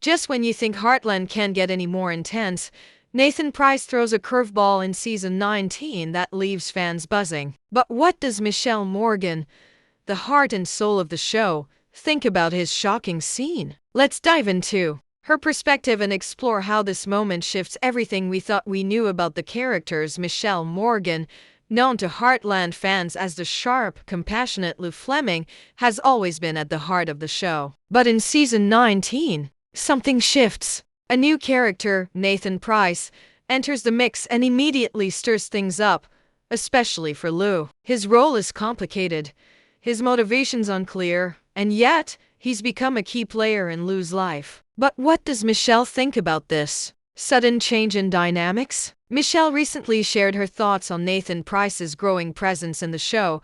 Just when you think Heartland can't get any more intense, Nathan Price throws a curveball in season 19 that leaves fans buzzing. But what does Michelle Morgan, the heart and soul of the show, think about his shocking scene? Let's dive into her perspective and explore how this moment shifts everything we thought we knew about the characters. Michelle Morgan, known to Heartland fans as the sharp, compassionate Lou Fleming, has always been at the heart of the show. But in season 19, something shifts. A new character, Nathan Price, enters the mix and immediately stirs things up, especially for Lou. His role is complicated, his motivations unclear, and yet he's become a key player in Lou's life. But what does Michelle think about this sudden change in dynamics? Michelle recently shared her thoughts on Nathan Price's growing presence in the show,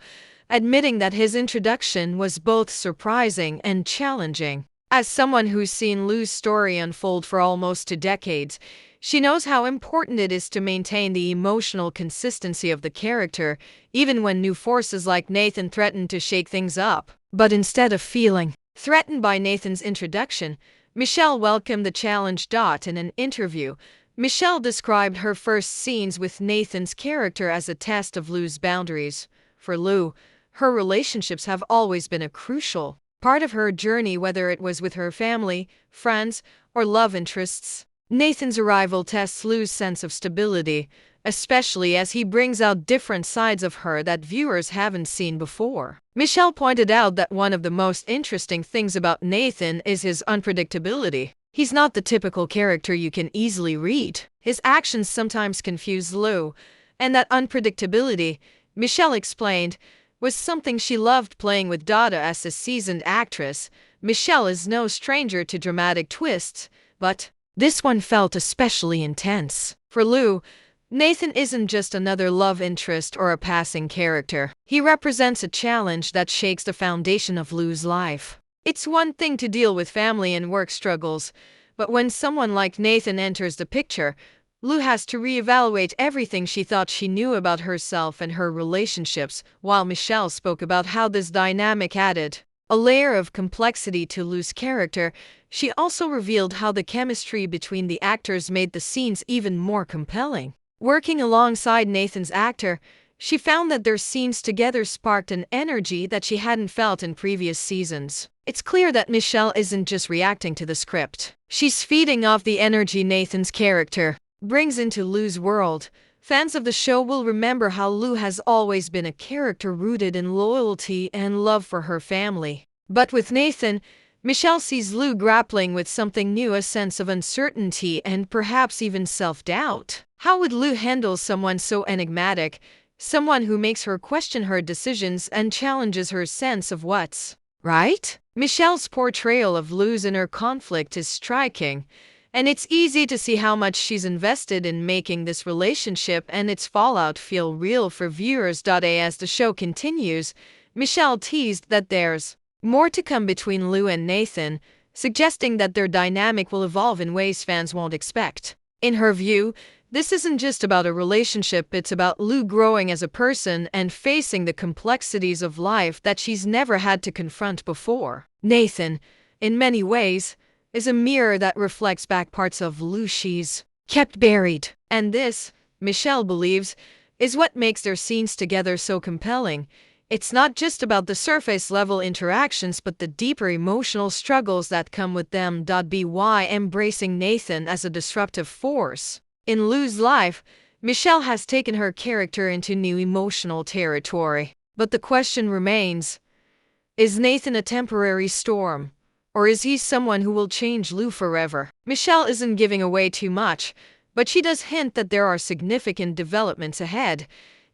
admitting that his introduction was both surprising and challenging. As someone who's seen Lou's story unfold for almost 2 decades, she knows how important it is to maintain the emotional consistency of the character, even when new forces like Nathan threaten to shake things up. But instead of feeling threatened by Nathan's introduction, Michelle welcomed the challenge. In an interview, Michelle described her first scenes with Nathan's character as a test of Lou's boundaries. For Lou, her relationships have always been a crucial part of her journey, whether it was with her family, friends, or love interests. Nathan's arrival tests Lou's sense of stability, especially as he brings out different sides of her that viewers haven't seen before. Michelle pointed out that one of the most interesting things about Nathan is his unpredictability. He's not the typical character you can easily read. His actions sometimes confuse Lou, and that unpredictability, Michelle explained, was something she loved playing with. As a seasoned actress, Michelle is no stranger to dramatic twists, but this one felt especially intense. For Lou, Nathan isn't just another love interest or a passing character. He represents a challenge that shakes the foundation of Lou's life. It's one thing to deal with family and work struggles, but when someone like Nathan enters the picture, Lou has to reevaluate everything she thought she knew about herself and her relationships. While Michelle spoke about how this dynamic added a layer of complexity to Lou's character, she also revealed how the chemistry between the actors made the scenes even more compelling. Working alongside Nathan's actor, she found that their scenes together sparked an energy that she hadn't felt in previous seasons. It's clear that Michelle isn't just reacting to the script. She's feeding off the energy Nathan's character brings into Lou's world. Fans of the show will remember how Lou has always been a character rooted in loyalty and love for her family. But with Nathan, Michelle sees Lou grappling with something new, a sense of uncertainty and perhaps even self-doubt. How would Lou handle someone so enigmatic, someone who makes her question her decisions and challenges her sense of what's right? Michelle's portrayal of Lou's inner conflict is striking, and it's easy to see how much she's invested in making this relationship and its fallout feel real for viewers. As the show continues, Michelle teased that there's more to come between Lou and Nathan, suggesting that their dynamic will evolve in ways fans won't expect. In her view, this isn't just about a relationship, it's about Lou growing as a person and facing the complexities of life that she's never had to confront before. Nathan, in many ways, is a mirror that reflects back parts of Lou she's kept buried. And this, Michelle believes, is what makes their scenes together so compelling. It's not just about the surface-level interactions but the deeper emotional struggles that come with them. By embracing Nathan as a disruptive force in Lou's life, Michelle has taken her character into new emotional territory. But the question remains, is Nathan a temporary storm? Or is he someone who will change Lou forever? Michelle isn't giving away too much, but she does hint that there are significant developments ahead,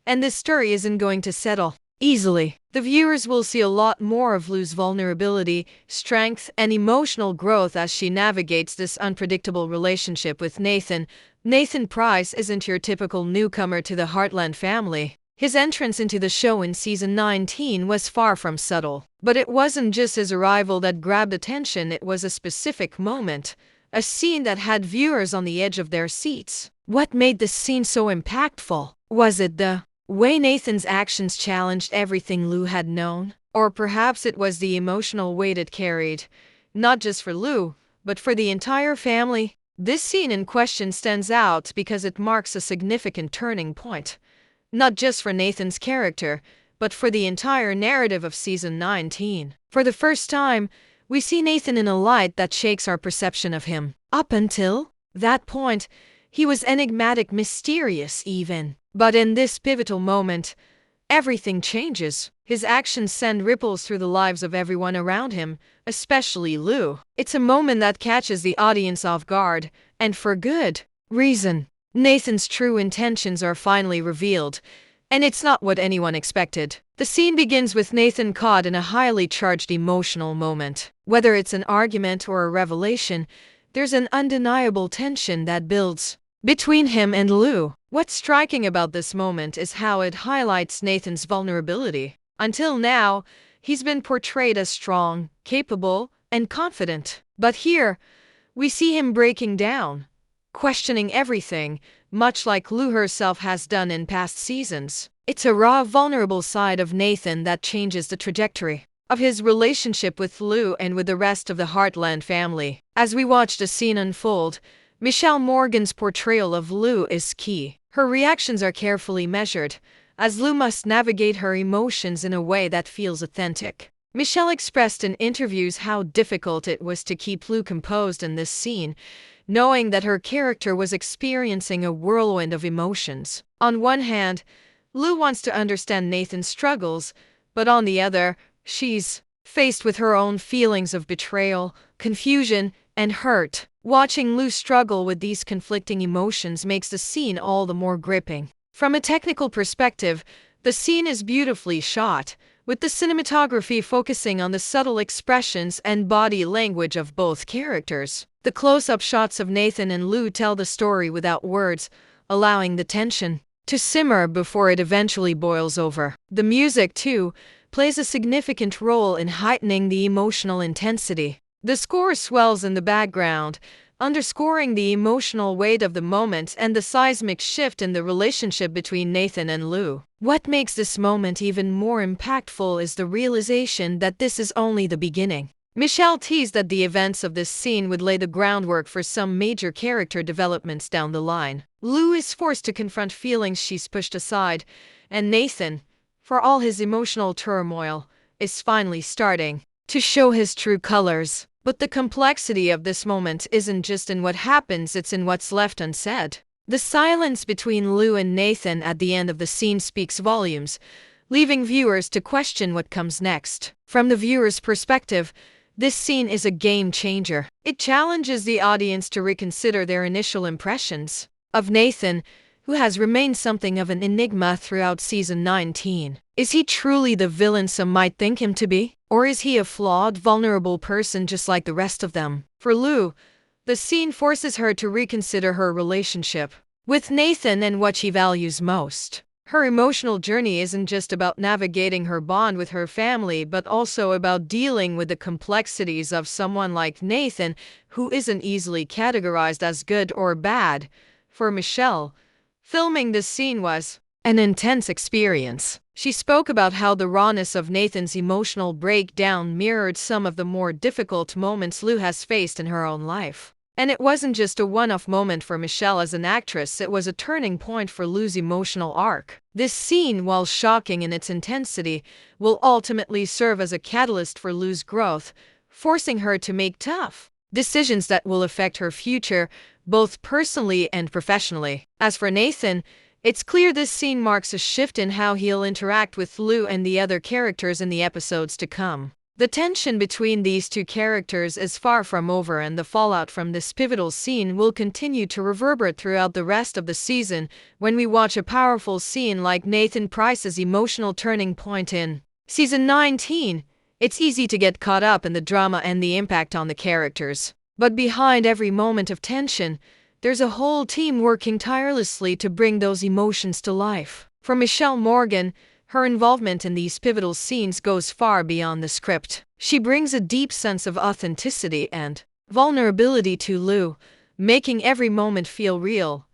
and this story isn't going to settle easily. The viewers will see a lot more of Lou's vulnerability, strength, and emotional growth as she navigates this unpredictable relationship with Nathan. Nathan Price isn't your typical newcomer to the Heartland family. His entrance into the show in season 19 was far from subtle. But it wasn't just his arrival that grabbed attention, it was a specific moment, a scene that had viewers on the edge of their seats. What made this scene so impactful? Was it the way Nathan's actions challenged everything Lou had known? Or perhaps it was the emotional weight it carried, not just for Lou, But for the entire family, this scene in question stands out because it marks a significant turning point. Not just for Nathan's character, but for the entire narrative of season 19. For the first time, we see Nathan in a light that shakes our perception of him. Up until that point, he was enigmatic, mysterious even. But in this pivotal moment, everything changes. His actions send ripples through the lives of everyone around him, especially Lou. It's a moment that catches the audience off guard, and for good reason. Nathan's true intentions are finally revealed, and it's not what anyone expected. The scene begins with Nathan caught in a highly charged emotional moment. Whether it's an argument or a revelation, there's an undeniable tension that builds between him and Lou. What's striking about this moment is how it highlights Nathan's vulnerability. Until now, he's been portrayed as strong, capable, and confident. But here, we see him breaking down, questioning everything, much like Lou herself has done in past seasons. It's a raw, vulnerable side of Nathan that changes the trajectory of his relationship with Lou and with the rest of the Heartland family. As we watch the scene unfold, Michelle Morgan's portrayal of Lou is key. Her reactions are carefully measured, as Lou must navigate her emotions in a way that feels authentic. Michelle expressed in interviews how difficult it was to keep Lou composed in this scene, knowing that her character was experiencing a whirlwind of emotions. On one hand, Lou wants to understand Nathan's struggles, but on the other, she's faced with her own feelings of betrayal, confusion, and hurt. Watching Lou struggle with these conflicting emotions makes the scene all the more gripping. From a technical perspective, the scene is beautifully shot, with the cinematography focusing on the subtle expressions and body language of both characters. The close-up shots of Nathan and Lou tell the story without words, allowing the tension to simmer before it eventually boils over. The music, too, plays a significant role in heightening the emotional intensity. The score swells in the background, underscoring the emotional weight of the moment and the seismic shift in the relationship between Nathan and Lou. What makes this moment even more impactful is the realization that this is only the beginning. Michelle teased that the events of this scene would lay the groundwork for some major character developments down the line. Lou is forced to confront feelings she's pushed aside, and Nathan, for all his emotional turmoil, is finally starting to show his true colors. But the complexity of this moment isn't just in what happens, it's in what's left unsaid. The silence between Lou and Nathan at the end of the scene speaks volumes, leaving viewers to question what comes next. From the viewer's perspective, this scene is a game changer. It challenges the audience to reconsider their initial impressions of Nathan, who has remained something of an enigma throughout season 19. Is he truly the villain some might think him to be? Or is he a flawed, vulnerable person just like the rest of them? For Lou, the scene forces her to reconsider her relationship with Nathan and what she values most. Her emotional journey isn't just about navigating her bond with her family, but also about dealing with the complexities of someone like Nathan, who isn't easily categorized as good or bad. For Michelle, filming this scene was an intense experience. She spoke about how the rawness of Nathan's emotional breakdown mirrored some of the more difficult moments Lou has faced in her own life. And it wasn't just a one-off moment for Michelle as an actress, it was a turning point for Lou's emotional arc. This scene, while shocking in its intensity, will ultimately serve as a catalyst for Lou's growth, forcing her to make tough decisions that will affect her future, both personally and professionally. As for Nathan, it's clear this scene marks a shift in how he'll interact with Lou and the other characters in the episodes to come. The tension between these two characters is far from over, and the fallout from this pivotal scene will continue to reverberate throughout the rest of the season when we watch a powerful scene like Nathan Pryce's emotional turning point in season 19. It's easy to get caught up in the drama and the impact on the characters. But behind every moment of tension, there's a whole team working tirelessly to bring those emotions to life. For Michelle Morgan, her involvement in these pivotal scenes goes far beyond the script. She brings a deep sense of authenticity and vulnerability to Lou, making every moment feel real.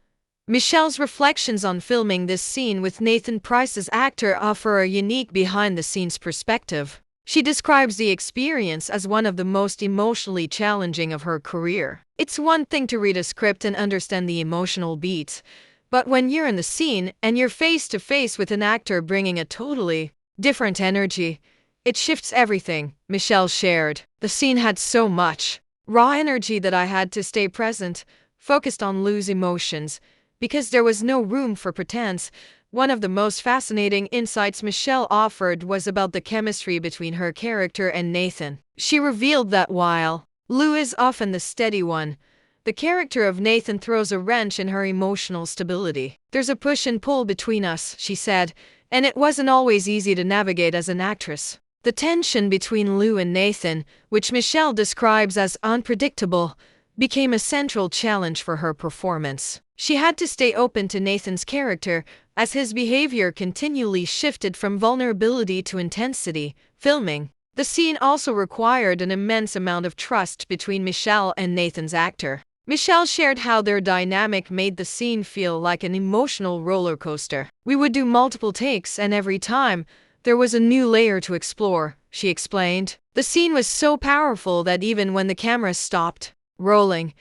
Michelle's reflections on filming this scene with Nathan Pryce as actor offer a unique behind-the-scenes perspective. She describes the experience as one of the most emotionally challenging of her career. It's one thing to read a script and understand the emotional beats, but when you're in the scene and you're face to face with an actor bringing a totally different energy, it shifts everything, Michelle shared. The scene had so much raw energy that I had to stay present, focused on Lou's emotions, because there was no room for pretense. One of the most fascinating insights Michelle offered was about the chemistry between her character and Nathan. She revealed that while Lou is often the steady one, the character of Nathan throws a wrench in her emotional stability. There's a push and pull between us, she said, and it wasn't always easy to navigate as an actress. The tension between Lou and Nathan, which Michelle describes as unpredictable, became a central challenge for her performance. She had to stay open to Nathan's character, as his behavior continually shifted from vulnerability to intensity. Filming the scene also required an immense amount of trust between Michelle and Nathan's actor. Michelle shared how their dynamic made the scene feel like an emotional roller coaster. We would do multiple takes, and every time, there was a new layer to explore, she explained. The scene was so powerful that even when the camera stopped rolling,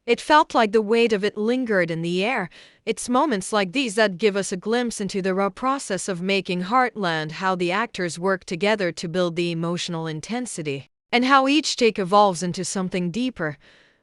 it felt like the weight of it lingered in the air. It's moments like these that give us a glimpse into the raw process of making Heartland, how the actors work together to build the emotional intensity, and how each take evolves into something deeper.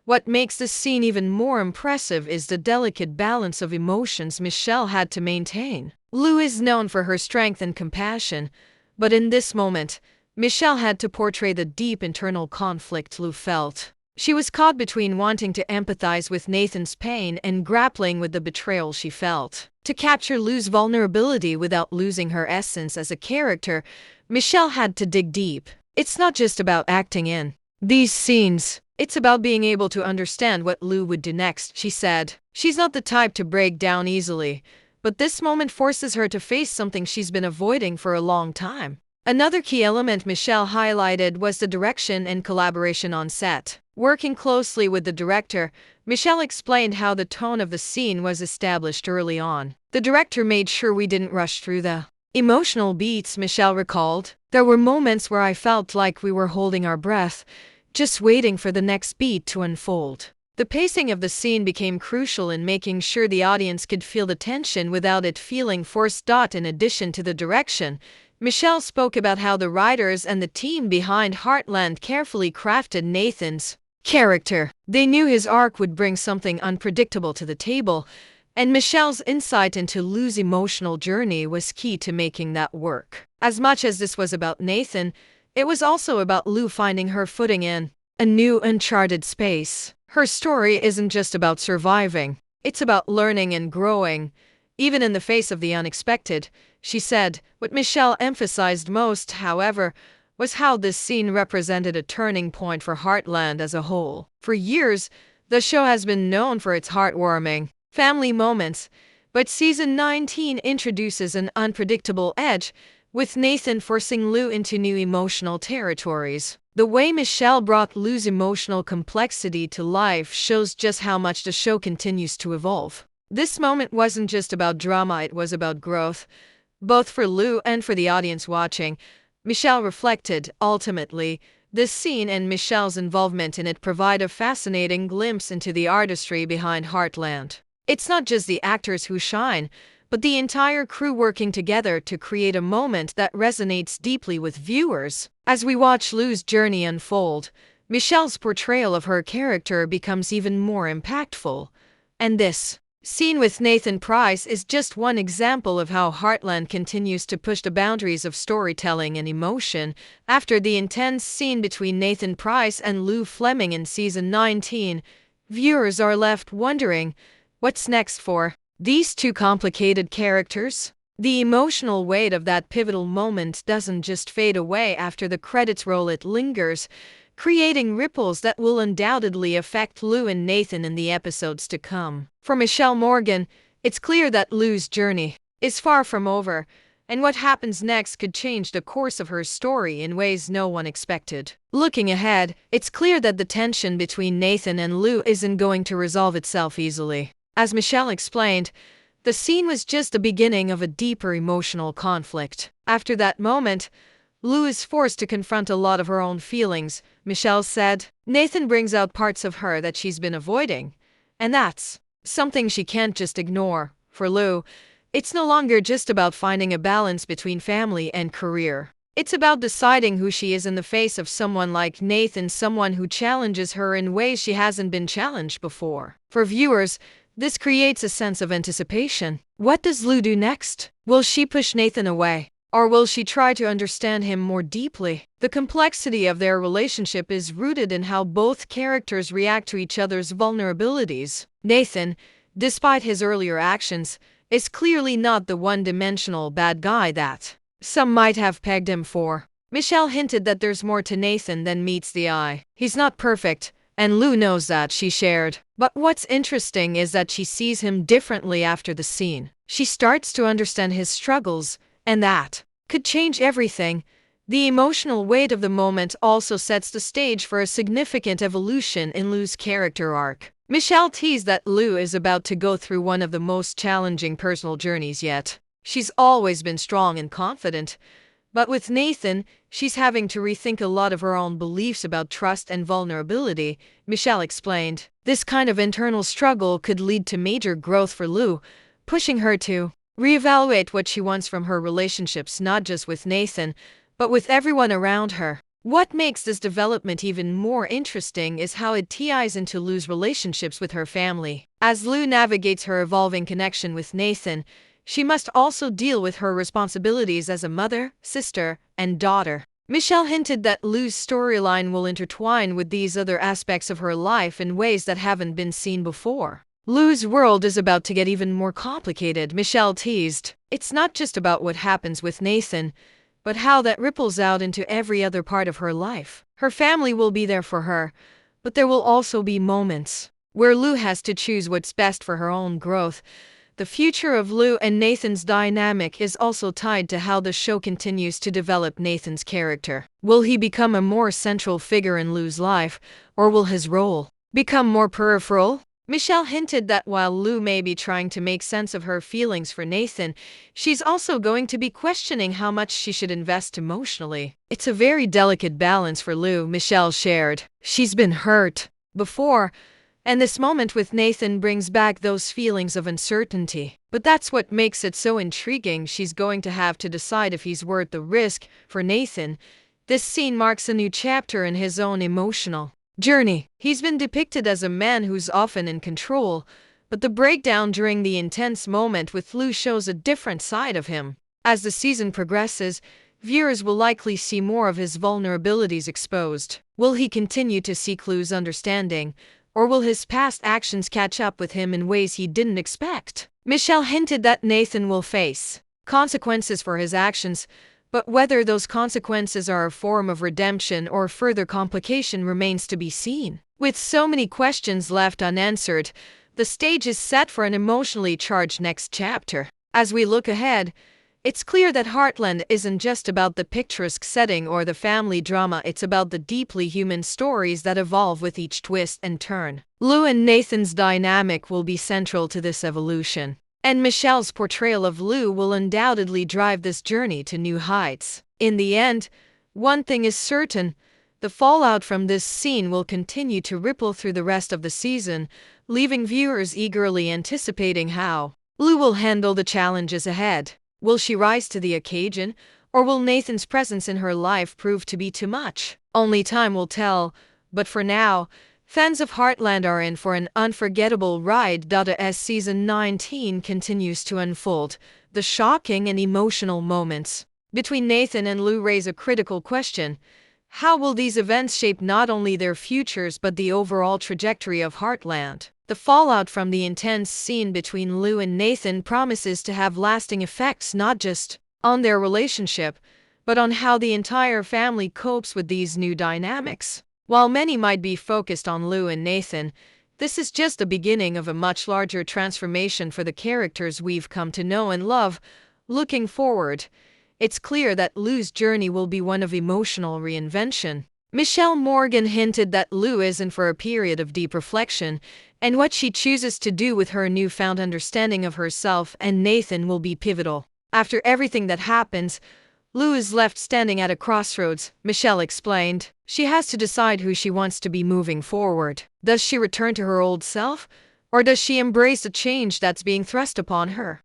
What makes this scene even more impressive is the delicate balance of emotions Michelle had to maintain. Lou is known for her strength and compassion, but in this moment, Michelle had to portray the deep internal conflict Lou felt. She was caught between wanting to empathize with Nathan's pain and grappling with the betrayal she felt. To capture Lou's vulnerability without losing her essence as a character, Michelle had to dig deep. It's not just about acting in these scenes. It's about being able to understand what Lou would do next, she said. She's not the type to break down easily, but this moment forces her to face something she's been avoiding for a long time. Another key element Michelle highlighted was the direction and collaboration on set. Working closely with the director, Michelle explained how the tone of the scene was established early on. The director made sure we didn't rush through the emotional beats, Michelle recalled. There were moments where I felt like we were holding our breath, just waiting for the next beat to unfold. The pacing of the scene became crucial in making sure the audience could feel the tension without it feeling forced. In addition to the direction, Michelle spoke about how the writers and the team behind Heartland carefully crafted Nathan's character. They knew his arc would bring something unpredictable to the table, and Michelle's insight into Lou's emotional journey was key to making that work. As much as this was about Nathan, it was also about Lou finding her footing in a new, uncharted space. Her story isn't just about surviving, it's about learning and growing, even in the face of the unexpected, she said. What Michelle emphasized most, however, was how this scene represented a turning point for Heartland as a whole. For years, the show has been known for its heartwarming family moments, but season 19 introduces an unpredictable edge, with Nathan forcing Lou into new emotional territories. The way Michelle brought Lou's emotional complexity to life shows just how much the show continues to evolve. This moment wasn't just about drama, it was about growth, both for Lou and for the audience watching. Michelle reflected, ultimately, this scene and Michelle's involvement in it provide a fascinating glimpse into the artistry behind Heartland. It's not just the actors who shine, but the entire crew working together to create a moment that resonates deeply with viewers. As we watch Lou's journey unfold, Michelle's portrayal of her character becomes even more impactful. And this scene with Nathan Price is just one example of how Heartland continues to push the boundaries of storytelling and emotion. After the intense scene between Nathan Price and Lou Fleming in season 19, viewers are left wondering, what's next for these two complicated characters? The emotional weight of that pivotal moment doesn't just fade away after the credits roll, it lingers, creating ripples that will undoubtedly affect Lou and Nathan in the episodes to come. For Michelle Morgan, it's clear that Lou's journey is far from over, and what happens next could change the course of her story in ways no one expected. Looking ahead, it's clear that the tension between Nathan and Lou isn't going to resolve itself easily. As Michelle explained, the scene was just the beginning of a deeper emotional conflict. After that moment, Lou is forced to confront a lot of her own feelings, Michelle said. Nathan brings out parts of her that she's been avoiding. And that's something she can't just ignore. For Lou, it's no longer just about finding a balance between family and career. It's about deciding who she is in the face of someone like Nathan, someone who challenges her in ways she hasn't been challenged before. For viewers, this creates a sense of anticipation. What does Lou do next? Will she push Nathan away? Or will she try to understand him more deeply? The complexity of their relationship is rooted in how both characters react to each other's vulnerabilities. Nathan, despite his earlier actions, is clearly not the one-dimensional bad guy that some might have pegged him for. Michelle hinted that there's more to Nathan than meets the eye. He's not perfect, and Lou knows that, she shared. But what's interesting is that she sees him differently after the scene. She starts to understand his struggles, and that could change everything. The emotional weight of the moment also sets the stage for a significant evolution in Lou's character arc. Michelle teased that Lou is about to go through one of the most challenging personal journeys yet. She's always been strong and confident, but with Nathan, she's having to rethink a lot of her own beliefs about trust and vulnerability, Michelle explained. This kind of internal struggle could lead to major growth for Lou, pushing her to reevaluate what she wants from her relationships, not just with Nathan, but with everyone around her. What makes this development even more interesting is how it ties into Lou's relationships with her family. As Lou navigates her evolving connection with Nathan, she must also deal with her responsibilities as a mother, sister, and daughter. Michelle hinted that Lou's storyline will intertwine with these other aspects of her life in ways that haven't been seen before. Lou's world is about to get even more complicated, Michelle teased. It's not just about what happens with Nathan, but how that ripples out into every other part of her life. Her family will be there for her, but there will also be moments where Lou has to choose what's best for her own growth. The future of Lou and Nathan's dynamic is also tied to how the show continues to develop Nathan's character. Will he become a more central figure in Lou's life, or will his role become more peripheral? Michelle hinted that while Lou may be trying to make sense of her feelings for Nathan, she's also going to be questioning how much she should invest emotionally. It's a very delicate balance for Lou, Michelle shared. She's been hurt before, and this moment with Nathan brings back those feelings of uncertainty. But that's what makes it so intriguing. She's going to have to decide if he's worth the risk. For Nathan, this scene marks a new chapter in his own emotional journey. He's been depicted as a man who's often in control, but the breakdown during the intense moment with Lou shows a different side of him. As the season progresses, viewers will likely see more of his vulnerabilities exposed. Will he continue to seek Lou's understanding, or will his past actions catch up with him in ways he didn't expect? Michelle hinted that Nathan will face consequences for his actions, but whether those consequences are a form of redemption or further complication remains to be seen. With so many questions left unanswered, the stage is set for an emotionally charged next chapter. As we look ahead, it's clear that Heartland isn't just about the picturesque setting or the family drama, it's about the deeply human stories that evolve with each twist and turn. Lou and Nathan's dynamic will be central to this evolution, and Michelle's portrayal of Lou will undoubtedly drive this journey to new heights. In the end, one thing is certain: the fallout from this scene will continue to ripple through the rest of the season, leaving viewers eagerly anticipating how Lou will handle the challenges ahead. Will she rise to the occasion, or will Nathan's presence in her life prove to be too much? Only time will tell, but for now, fans of Heartland are in for an unforgettable ride. As season 19 continues to unfold, the shocking and emotional moments between Nathan and Lou raise a critical question. How will these events shape not only their futures but the overall trajectory of Heartland? The fallout from the intense scene between Lou and Nathan promises to have lasting effects not just on their relationship, but on how the entire family copes with these new dynamics. While many might be focused on Lou and Nathan, this is just the beginning of a much larger transformation for the characters we've come to know and love. Looking forward, it's clear that Lou's journey will be one of emotional reinvention. Michelle Morgan hinted that Lou is in for a period of deep reflection, and what she chooses to do with her newfound understanding of herself and Nathan will be pivotal. After everything that happens, Lou is left standing at a crossroads, Michelle explained. She has to decide who she wants to be moving forward. Does she return to her old self? Or does she embrace the change that's being thrust upon her?